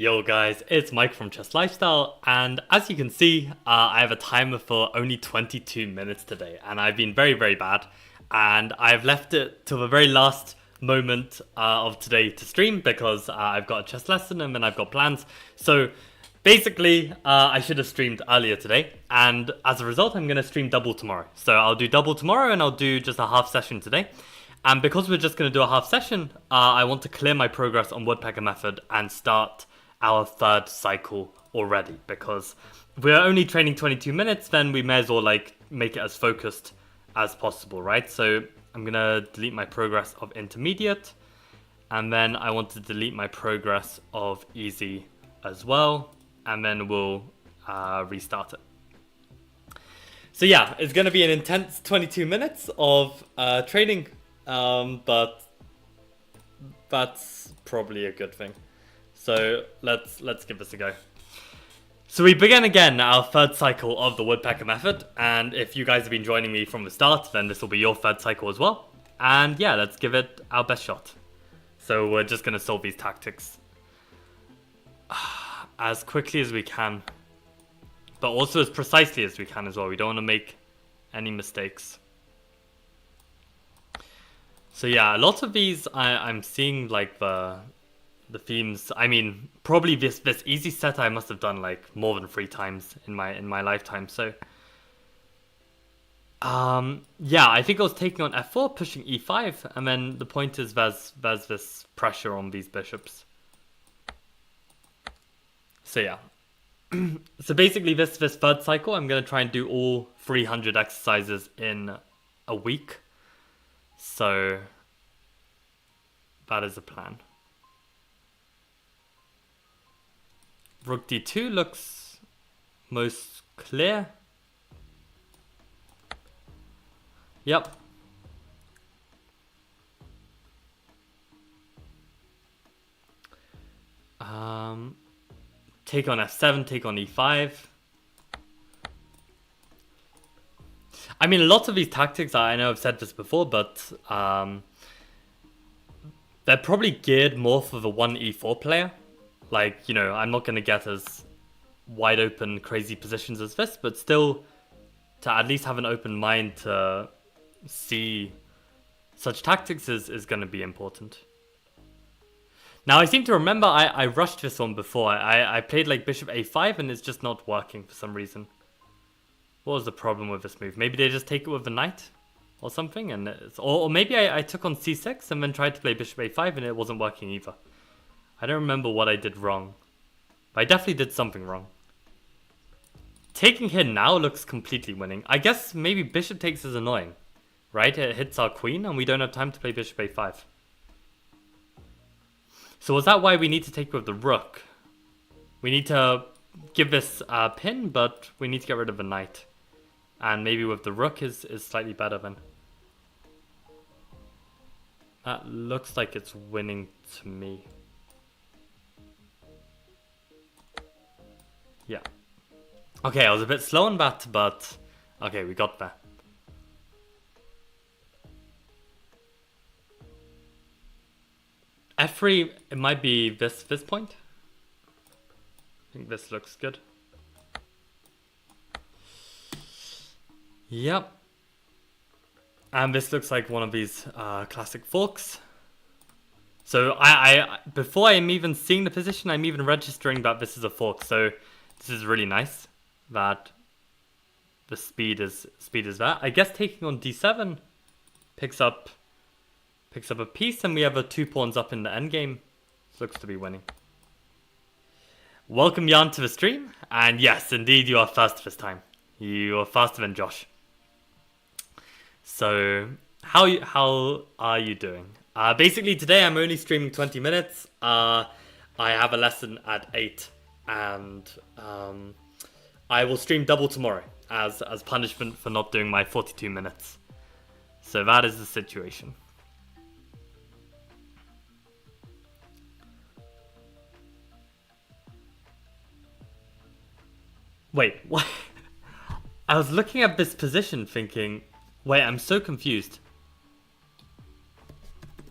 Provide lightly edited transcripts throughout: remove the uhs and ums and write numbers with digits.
Yo guys, it's Mike from Chess Lifestyle, and as you can see, I have a timer for only 22 minutes today, and I've been very bad, and I've left it to the very last moment of today to stream because I've got a chess lesson and then I've got plans. So basically, I should have streamed earlier today, and as a result, I'm going to stream double tomorrow. So I'll do double tomorrow and I'll do just a half session today. And because we're just going to do a half session, I want to clear my progress on Woodpecker Method and start our third cycle already, because if we're only training 22 minutes, then we may as well make it as focused as possible, right? So I'm gonna delete my progress of intermediate, and then I want to delete my progress of easy as well, and then we'll restart it. So yeah, it's gonna be an intense 22 minutes of training, but that's probably a good thing. So let's give this a go. So we begin again our third cycle of the Woodpecker Method, and if you guys have been joining me from the start, then this will be your third cycle as well. And yeah, let's give it our best shot. So we're just going to solve these tactics as quickly as we can, but also as precisely as we can as well. We don't want to make any mistakes. So yeah, a lot of these I'm seeing like the themes. I mean, probably this easy set I must have done like more than 3 times in my lifetime. So yeah, I think I was taking on f4, pushing e5, and then the point is there's this pressure on these bishops. So yeah. So basically this third cycle, I'm going to try and do all 300 exercises in a week. So that is the plan. Rook d2 looks most clear. Yep. Take on f7, take on e5. I mean, a lot of these tactics, I know I've said this before, but they're probably geared more for the 1e4 player. Like, you know, I'm not going to get as wide open, crazy positions as this, but still to at least have an open mind to see such tactics is going to be important. Now, I seem to remember I rushed this one before. I played like bishop a5 and it's just not working for some reason. What was the problem with this move? Maybe they just take it with the knight or something? And or maybe I took on c6 and then tried to play bishop a5 and it wasn't working either. I don't remember what I did wrong, but I definitely did something wrong. Taking here now looks completely winning. I guess maybe bishop takes is annoying, right? It hits our queen and we don't have time to play bishop a5. So was that why we need to take with the rook? We need to give this a pin, but we need to get rid of the knight. And maybe with the rook is slightly better then. That looks like it's winning to me. Yeah. Okay, I was a bit slow on that, but okay, we got there. F3, it might be this point. I think this looks good. Yep. And this looks like one of these classic forks. So I before I'm even seeing the position, I'm even registering that this is a fork. So this is really nice that the speed is that. I guess taking on d7 picks up a piece, and we have a 2 pawns up in the endgame. Looks to be winning. Welcome Jan to the stream, and yes, indeed you are first this time. You are faster than Josh. So how are you doing? Basically today I'm only streaming 20 minutes. I have a lesson at 8. And I will stream double tomorrow as punishment for not doing my 42 minutes. So that is the situation. Wait, what? I was looking at this position thinking, wait, I'm so confused.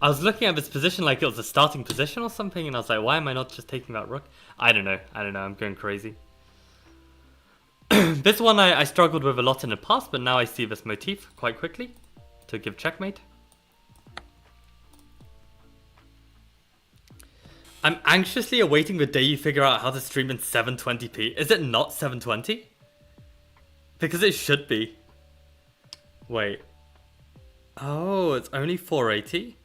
I was looking at this position like it was a starting position or something, and I was like, why am I not just taking that rook? I don't know. I'm going crazy. This one I struggled with a lot in the past, but now I see this motif quite quickly to give checkmate. I'm anxiously awaiting the day you figure out how to stream in 720p. Is it not 720? Because it should be. Wait. Oh, it's only 480?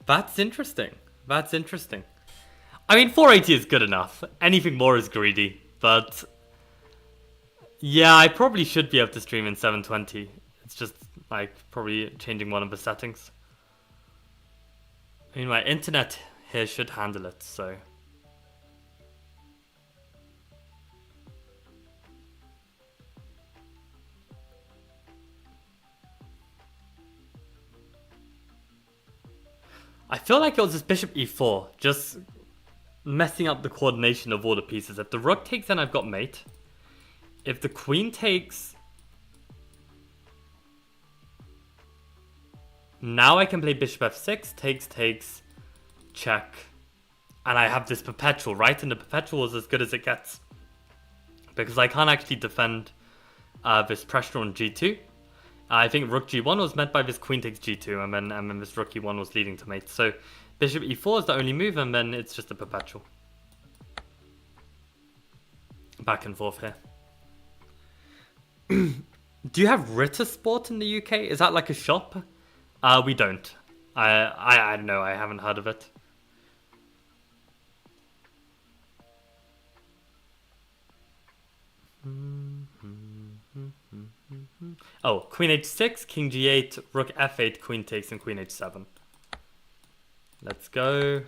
That's interesting. That's interesting. I mean, 480 is good enough. Anything more is greedy. But yeah, I probably should be able to stream in 720. It's just like probably changing one of the settings. I mean, my internet here should handle it, so. I feel like it was just bishop e4, just messing up the coordination of all the pieces. If the rook takes, then I've got mate. If the queen takes, now I can play bishop f6, takes, check. And I have this perpetual, right? And the perpetual is as good as it gets. Because I can't actually defend this pressure on g2. I think rook g1 was met by this queen takes g2, and then this rook e1 was leading to mate. So bishop e4 is the only move, and then it's just a perpetual. Back and forth here. Do you have Rittersport in the UK? Is that like a shop? We don't. I don't know. I haven't heard of it. Oh, queen h6, king g8, rook f8, queen takes, and queen h7. Let's go.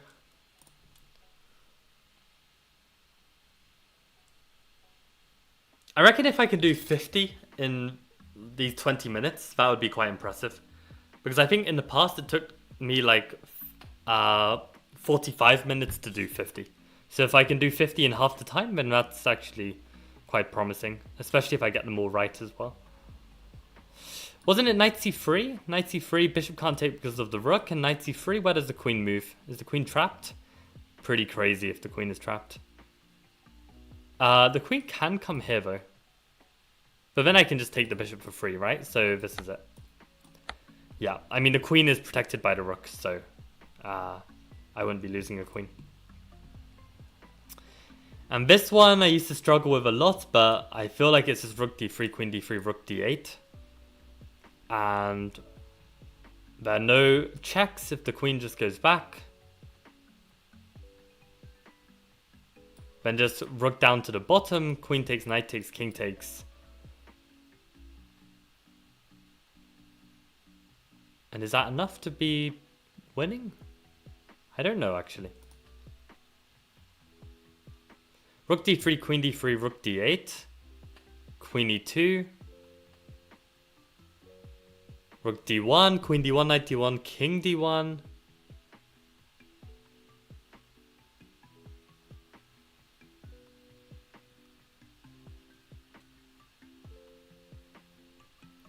I reckon if I can do 50 in these 20 minutes, that would be quite impressive. Because I think in the past it took me like 45 minutes to do 50. So if I can do 50 in half the time, then that's actually quite promising. Especially if I get them all right as well. Wasn't it knight c3? Knight c3, bishop can't take because of the rook, and knight c3, where does the queen move? Is the queen trapped? Pretty crazy if the queen is trapped. The queen can come here though. But then I can just take the bishop for free, right? So this is it. Yeah, I mean the queen is protected by the rook, so I wouldn't be losing a queen. And this one I used to struggle with a lot, but I feel like it's just rook d3, queen d3, rook d8. And there are no checks if the queen just goes back. Then just rook down to the bottom, queen takes, knight takes, king takes. And is that enough to be winning? I don't know actually. Rook d3, queen d3, rook d8. Queen e2. Rook d1, queen d1, knight d1, king d1.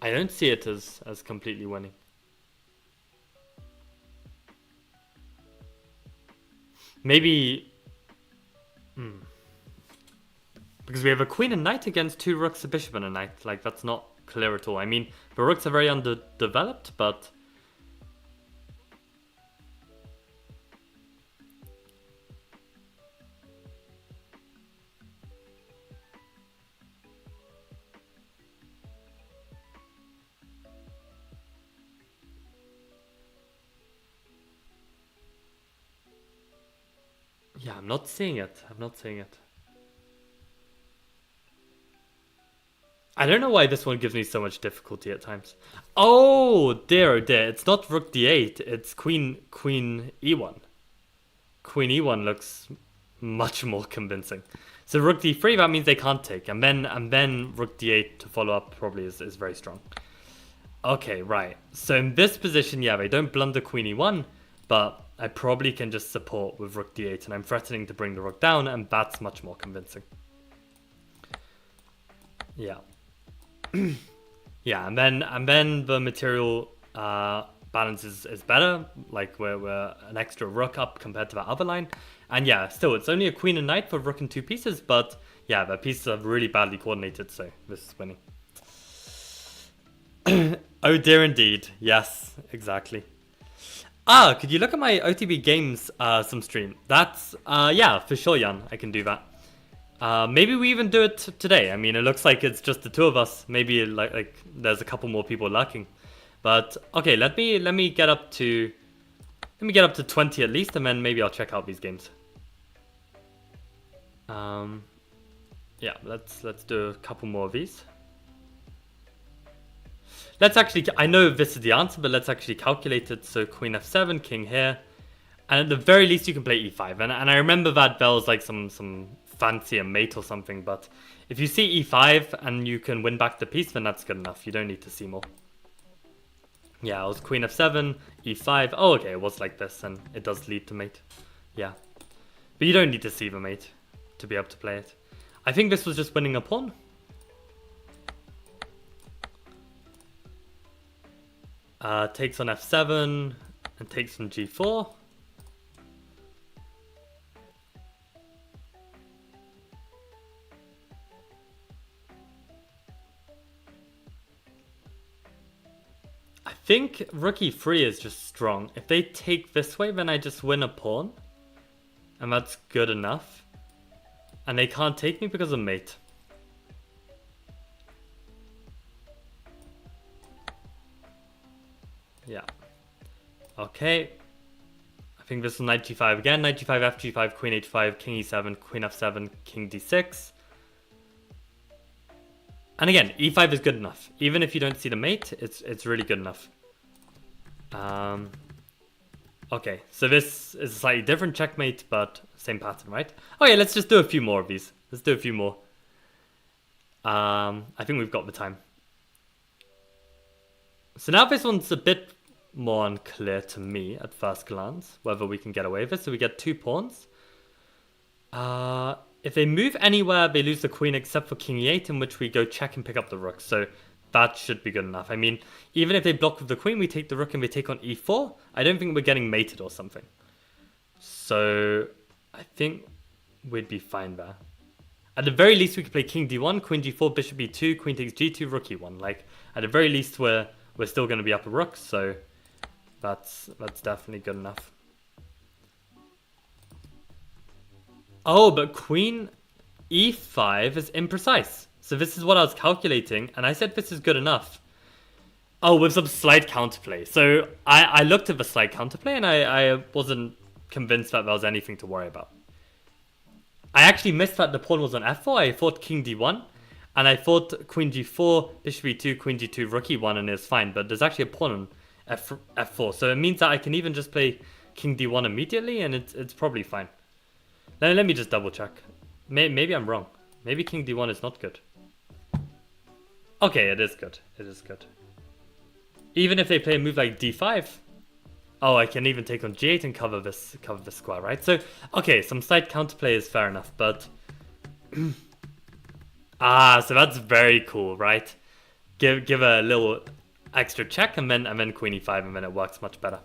I don't see it as completely winning. Maybe... Because we have a queen and knight against two rooks, a bishop and a knight. Like, that's not clear at all. I mean, the rooks are very underdeveloped, but... Yeah, I'm not seeing it. I'm not seeing it. I don't know why this one gives me so much difficulty at times. Oh dear, it's not rook d8, it's queen e1. Queen e1 looks much more convincing. So rook d3, that means they can't take, and then rook d8 to follow up probably is very strong. Okay, right. So in this position, yeah, they don't blunder queen e1, but I probably can just support with rook d8, and I'm threatening to bring the rook down, and that's much more convincing. Yeah. Yeah, and then the material balance is better. Like we're an extra rook up compared to that other line. And yeah, still, it's only a queen and knight for rook and 2 pieces, but yeah, the pieces are really badly coordinated, so this is winning. Oh dear indeed. Yes, exactly. Could you look at my OTB Games some stream? That's, yeah, for sure, Jan, I can do that. Maybe we even do it today. I mean, it looks like it's just the two of us. Maybe like there's a couple more people lurking. But okay, let me get up to 20 at least, and then maybe I'll check out these games. Yeah, let's do a couple more of these. Let's actually, I know this is the answer, but let's actually calculate it. So queen f7, king here, and at the very least you can play e5. And I remember that there was like some fancier mate or something, but if you see e5 and you can win back the piece, then that's good enough. You don't need to see more. Yeah, it was queen f7, e5. Oh, okay, it was like this, and it does lead to mate. Yeah, but you don't need to see the mate to be able to play it. I think this was just winning a pawn. Takes on f7 and takes on g4. I think rook e3 is just strong. If they take this way, then I just win a pawn. And that's good enough. And they can't take me because of mate. Yeah. Okay. I think this is knight g5 again. Knight g5, f g5, queen h5, king e7, queen f7, king d6. And again, e5 is good enough. Even if you don't see the mate, it's really good enough. Okay, so this is a slightly different checkmate, but same pattern, right? Okay, let's just do a few more of these. Let's do a few more. I think we've got the time. So now this one's a bit more unclear to me at first glance, whether we can get away with it. So we get 2 pawns. If they move anywhere, they lose the queen except for king e8, in which we go check and pick up the rook. So that should be good enough. I mean, even if they block with the queen, we take the rook and we take on e4. I don't think we're getting mated or something. So I think we'd be fine there. At the very least, we could play king d1, queen g4, bishop e2, queen takes g2, rook e1. Like, at the very least, we're still going to be up a rook, so that's definitely good enough. Oh, but queen e5 is imprecise. So this is what I was calculating, and I said this is good enough. Oh, with some slight counterplay. So I looked at the slight counterplay, and I wasn't convinced that there was anything to worry about. I actually missed that the pawn was on f4. I thought king d1, and I thought queen g4, bishop e2, queen g2, rook e1, and it's fine. But there's actually a pawn on f4, so it means that I can even just play king d1 immediately, and it's probably fine. Let me just double check. Maybe I'm wrong. Maybe king d1 is not good. Okay, it is good. It is good. Even if they play a move like d5. Oh, I can even take on g8 and cover this square, right? So, okay, some slight counterplay is fair enough, but... so that's very cool, right? Give a little extra check and then queen e5, and then it works much better.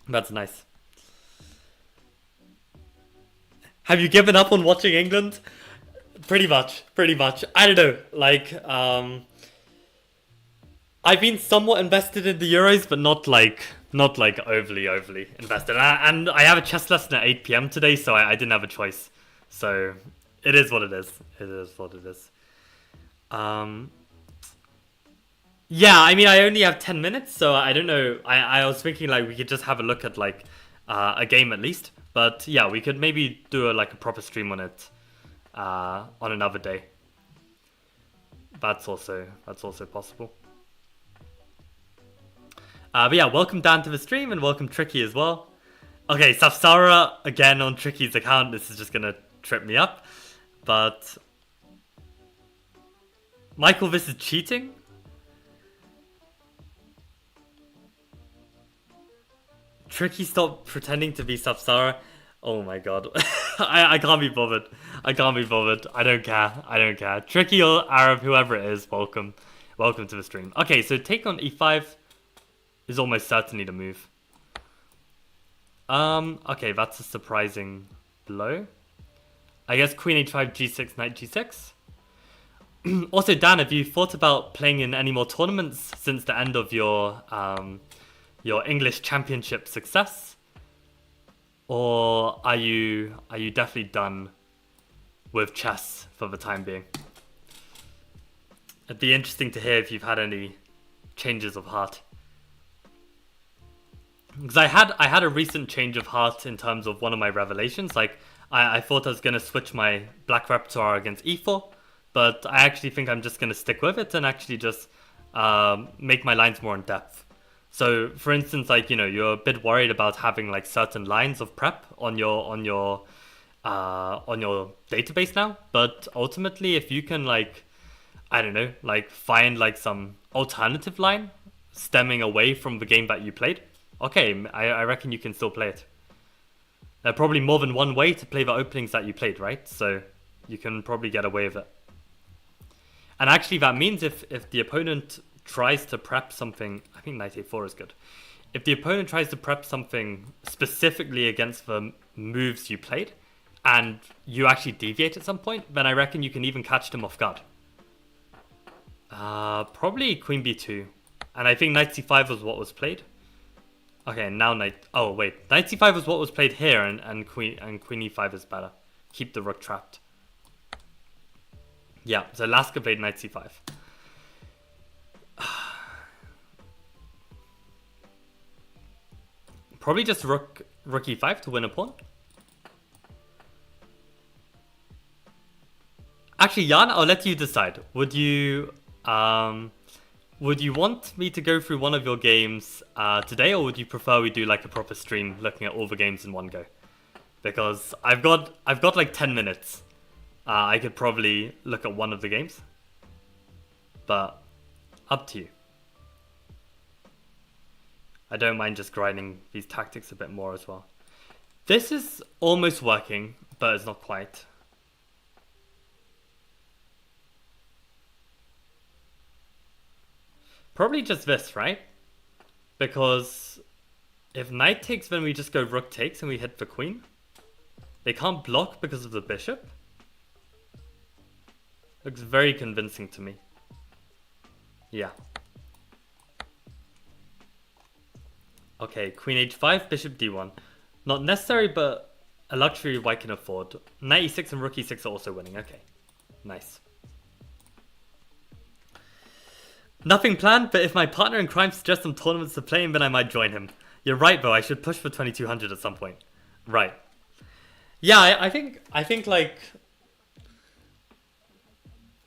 That's nice. Have you given up on watching England? Pretty much. I don't know, like, I've been somewhat invested in the Euros, but not like overly invested. And I have a chess lesson at 8 PM today, so I didn't have a choice. So it is what it is. It is what it is. Yeah, I mean, I only have 10 minutes, so I don't know. I was thinking like we could just have a look at like a game at least. But yeah, we could maybe do a proper stream on it on another day. That's also possible. But yeah, welcome Dan to the stream, and welcome Tricky as well. Okay, Safsara again on Tricky's account. This is just gonna trip me up. But Michael, this is cheating? Tricky, stop pretending to be Safsara. Oh my god. I can't be bothered. I don't care. Tricky or Arab, whoever it is, welcome to the stream. Okay, so take on e5. is almost certainly the move. Okay, that's a surprising blow. I guess queen h5, g6, knight g6. Also, Dan, have you thought about playing in any more tournaments since the end of your English championship success? Or are you definitely done with chess for the time being? It'd be interesting to hear if you've had any changes of heart. Because I had a recent change of heart in terms of one of my revelations. Like, I thought I was going to switch my black repertoire against e4, but I actually think I'm just going to stick with it and actually just make my lines more in depth. So, for instance, like, you know, you're a bit worried about having like certain lines of prep on your database now, but ultimately, if you can, like, I don't know, like find like some alternative line stemming away from the game that you played, okay, I reckon you can still play it. There are probably more than one way to play the openings that you played, right? So you can probably get away with it. And actually, that means if the opponent tries to prep something, I think knight a4 is good. If the opponent tries to prep something specifically against the moves you played, and you actually deviate at some point, then I reckon you can even catch them off guard. Probably queen b2. And I think knight c5 was what was played. Okay, now knight... Oh, wait. Knight c5 was what was played here, and queen e5 is better. Keep the rook trapped. Yeah, so Lasker played knight c5. Probably just rook e5 to win a pawn. Actually, Jan, I'll let you decide. Would you want me to go through one of your games today, or would you prefer we do like a proper stream looking at all the games in one go? Because I've got like 10 minutes. I could probably look at one of the games, but up to you. I don't mind just grinding these tactics a bit more as well. This is almost working, but it's not quite. Probably just this, right? Because if knight takes, then we just go rook takes and we hit the queen. They can't block because of the bishop. Looks very convincing to me. Yeah. Okay, queen h5, bishop d1. Not necessary, but a luxury white can afford. Knight e6 and rook e6 are also winning. Okay, nice. Nothing planned, but if my partner in crime suggests some tournaments to play in, then I might join him. You're right, though. I should push for 2200 at some point. Right. Yeah, I think like,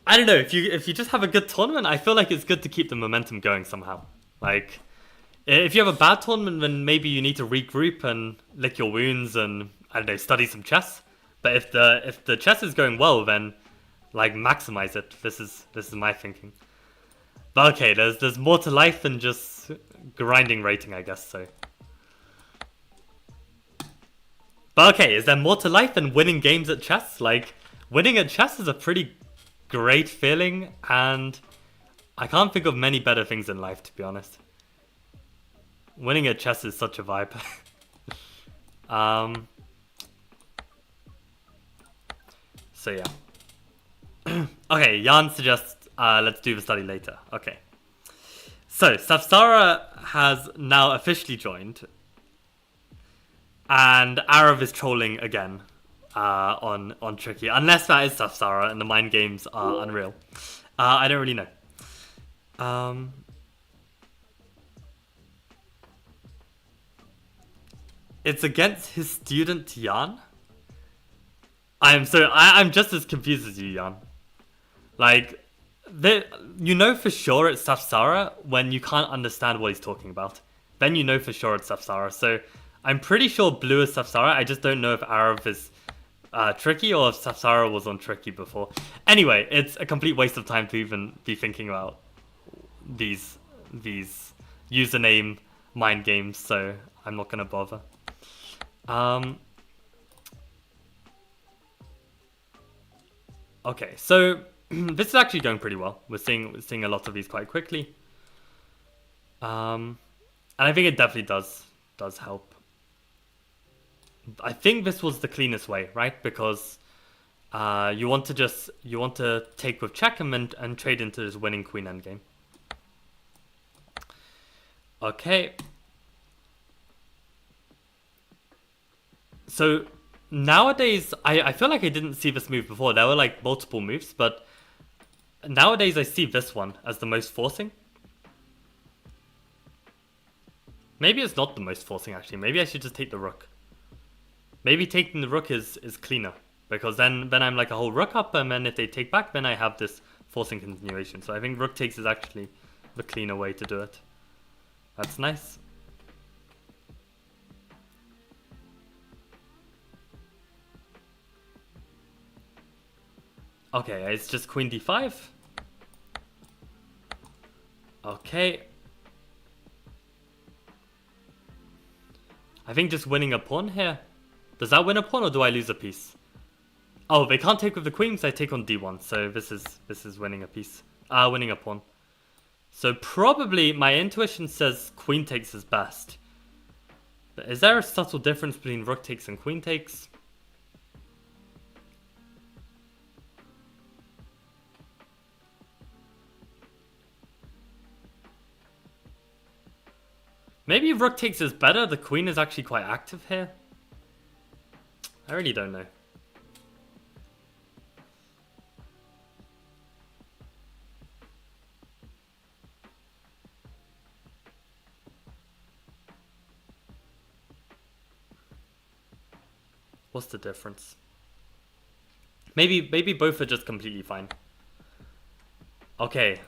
I don't know, if you just have a good tournament, I feel like it's good to keep the momentum going somehow. Like, if you have a bad tournament, then maybe you need to regroup and lick your wounds and, I don't know, study some chess. But if the chess is going well, then like maximize it. This is my thinking. But okay, there's more to life than just grinding rating, I guess so. But okay, is there more to life than winning games at chess? Like, winning at chess is a pretty great feeling, and I can't think of many better things in life, to be honest. Winning at chess is such a vibe. So yeah. Okay, Jan suggests let's do the study later. Okay. So, Safsara has now officially joined. And Arav is trolling again on Tricky. Unless that is Safsara and the mind games are unreal. I don't really know. It's against his student Jan. I'm just as confused as you, Jan. Like, you know for sure it's Safsara when you can't understand what he's talking about. Then you know for sure it's Safsara. So I'm pretty sure blue is Safsara. I just don't know if Arav is Tricky or if Safsara was on Tricky before. Anyway, it's a complete waste of time to even be thinking about these username mind games, so I'm not gonna bother. Okay, so this is actually going pretty well. We're seeing a lot of these quite quickly. And I think it definitely does help. I think this was the cleanest way, right? Because you want to take with check and trade into this winning queen endgame. Okay. So nowadays, I feel like I didn't see this move before. There were like multiple moves, but nowadays I see this one as the most forcing. Maybe it's not the most forcing actually. Maybe I should just take the rook. Maybe taking the rook is cleaner. Because then I'm like a whole rook up, and then if they take back, then I have this forcing continuation. So I think rook takes is actually the cleaner way to do it. That's nice. Okay, it's just queen d5. Okay. I think just winning a pawn here. Does that win a pawn or do I lose a piece? Oh, they can't take with the queen, so I take on d1. So this is winning a piece. Winning a pawn. So probably my intuition says queen takes is best. But is there a subtle difference between rook takes and queen takes? Maybe rook takes is better. The queen is actually quite active here. I really don't know. What's the difference? Maybe both are just completely fine. Okay.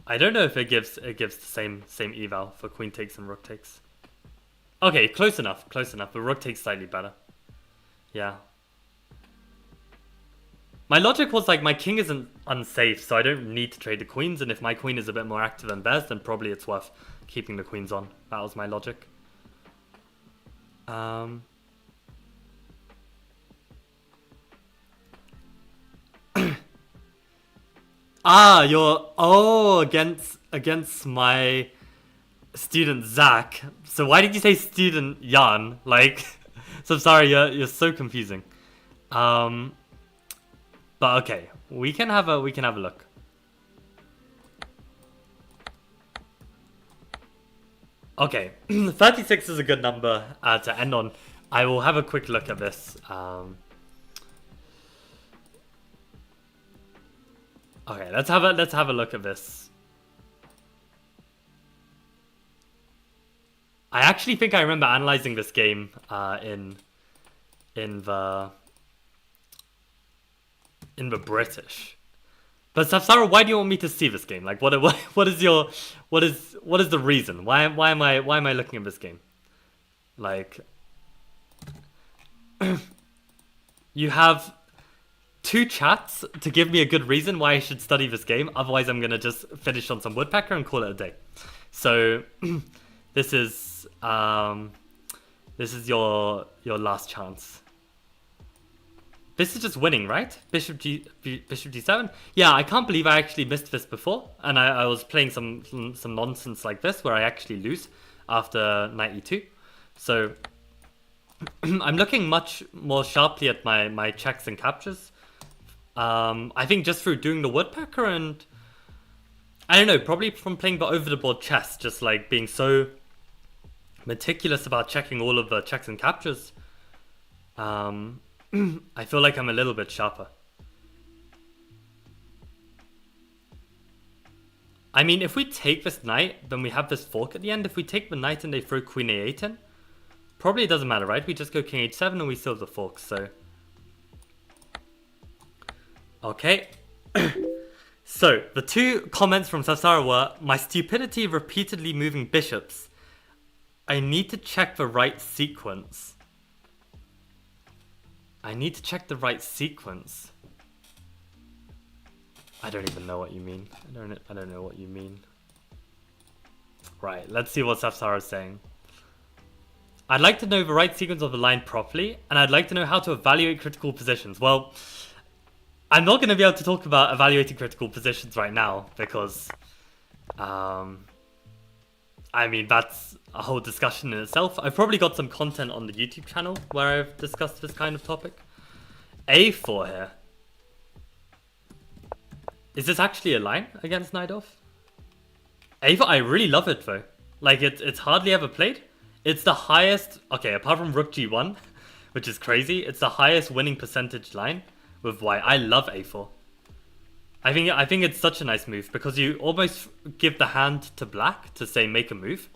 I don't know if it gives the same eval for queen takes and rook takes. Okay, close enough, but rook takes slightly better. Yeah. My logic was like my king isn't unsafe, so I don't need to trade the queens, and if my queen is a bit more active than theirs, then probably it's worth keeping the queens on. That was my logic. You're against my student Zach. So why did you say student Jan? Like, so I'm sorry, you're so confusing. But okay, we can have a look. Okay, 36 is a good number to end on. I will have a quick look at this. Okay, let's have a look at this. I actually think I remember analyzing this game in the British. But Safsara, why do you want me to see this game? Like, what is the reason? Why am I looking at this game? Like, you have 2 chats to give me a good reason why I should study this game. Otherwise, I'm gonna just finish on some woodpecker and call it a day. So, this is your last chance. This is just winning, right? Bishop G7. Yeah, I can't believe I actually missed this before, and I was playing some nonsense like this where I actually lose after knight e2. So I'm looking much more sharply at my checks and captures. I think just through doing the woodpecker and I don't know, probably from playing the over the board chess, just like being so meticulous about checking all of the checks and captures. I feel like I'm a little bit sharper. I mean, if we take this knight, then we have this fork at the end. If we take the knight and they throw queen a8 in, probably it doesn't matter, right? We just go king h7 and we still have the fork, so... Okay. So, the 2 comments from Safsara were, my stupidity repeatedly moving bishops. I need to check the right sequence. I need to check the right sequence. I don't even know what you mean. I don't know what you mean. Right, let's see what Safsara is saying. I'd like to know the right sequence of the line properly, and I'd like to know how to evaluate critical positions. Well, I'm not going to be able to talk about evaluating critical positions right now, because I I mean, that's a whole discussion in itself. I've probably got some content on the YouTube channel where I've discussed this kind of topic. A4 here. Is this actually a line against knight off? A4, I really love it though. Like, it's hardly ever played. It's the highest, okay, apart from rook g1, which is crazy, it's the highest winning percentage line with white. I love a4. I think it's such a nice move because you almost give the hand to black to say make a move.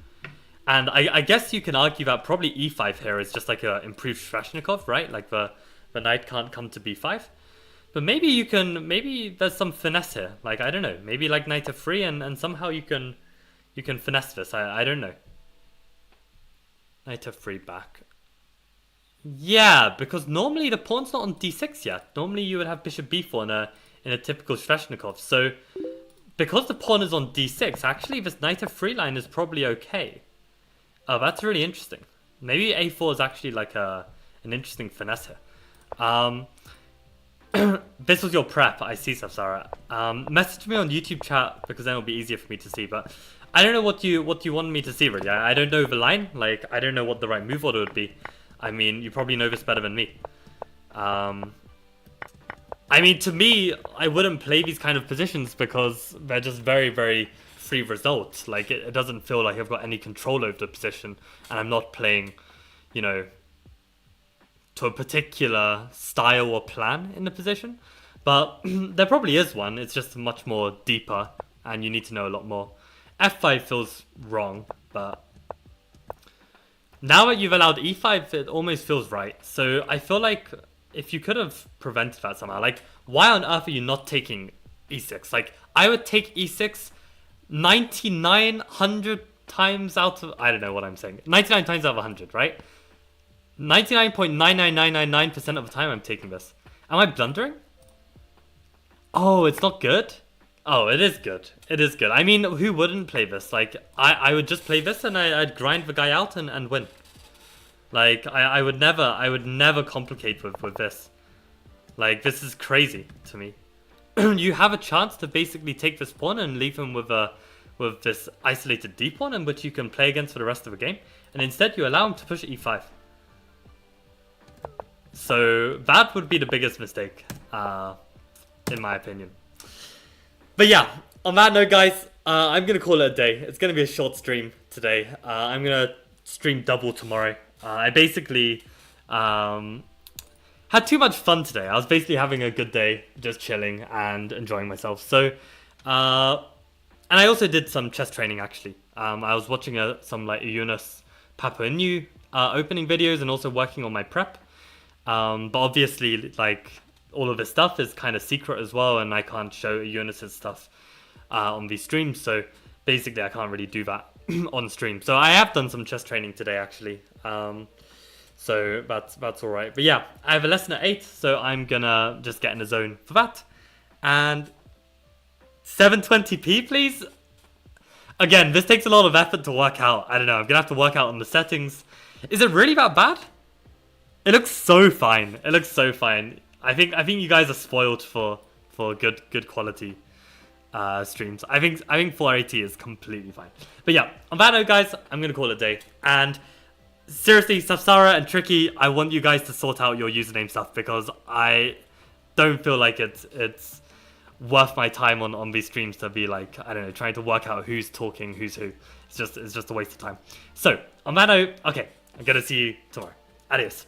And I guess you can argue that probably e5 here is just like an improved Sveshnikov, right? Like the knight can't come to b5. But maybe there's some finesse here. Like, I don't know. Maybe like knight f3 and somehow you can finesse this. I don't know. Knight f3 back. Yeah, because normally the pawn's not on d6 yet. Normally you would have bishop b4 in a typical Sveshnikov. So because the pawn is on d6, actually this knight f3 line is probably okay. Oh, that's really interesting. Maybe a4 is actually like an interesting finesse here. This was your prep, I see, Samsara. Message me on YouTube chat because then it'll be easier for me to see. But I don't know what you wanted me to see really. I don't know the line. Like, I don't know what the right move order would be. I mean, you probably know this better than me. I mean, to me, I wouldn't play these kind of positions because they're just very, very free results. Like, it doesn't feel like I've got any control over the position, and I'm not playing, you know, to a particular style or plan in the position. But there probably is one. It's just much more deeper, and you need to know a lot more. F5 feels wrong, but now that you've allowed e5, it almost feels right. So I feel like if you could have prevented that somehow, like, why on earth are you not taking e6? Like, I would take e6 9,900 times out of, I don't know what I'm saying, 99 times out of 100, right? 99.99999% of the time I'm taking this. Am I blundering? Oh, it's not good? Oh, it is good. It is good. I mean, who wouldn't play this? Like, I would just play this and I'd grind the guy out and win. Like, I would never complicate with this. Like, this is crazy to me. You have a chance to basically take this pawn and leave him with this isolated d pawn in which you can play against for the rest of the game. And instead you allow him to push e5. So that would be the biggest mistake, in my opinion. But yeah, on that note, guys, I'm going to call it a day. It's going to be a short stream today. I'm going to stream double tomorrow. I basically had too much fun today. I was basically having a good day, just chilling and enjoying myself. So, and I also did some chess training, actually. I was watching some like Eunice Papainu opening videos and also working on my prep. But obviously, like, all of this stuff is kind of secret as well, and I can't show Eunice's stuff on these streams, so basically I can't really do that on stream. So I have done some chess training today, actually, so that's alright. But yeah, I have a lesson at 8, so I'm gonna just get in the zone for that. And 720p, please? Again, this takes a lot of effort to work out. I don't know, I'm gonna have to work out on the settings. Is it really that bad? It looks so fine. It looks so fine. I think you guys are spoiled for good quality streams. I think 480 is completely fine. But yeah, on that note, guys, I'm gonna call it a day. And seriously, Samsara and Tricky, I want you guys to sort out your username stuff because I don't feel like it's worth my time on these streams to be like, I don't know, trying to work out who's talking, who's who. It's just a waste of time. So on that note, okay, I'm gonna see you tomorrow. Adios.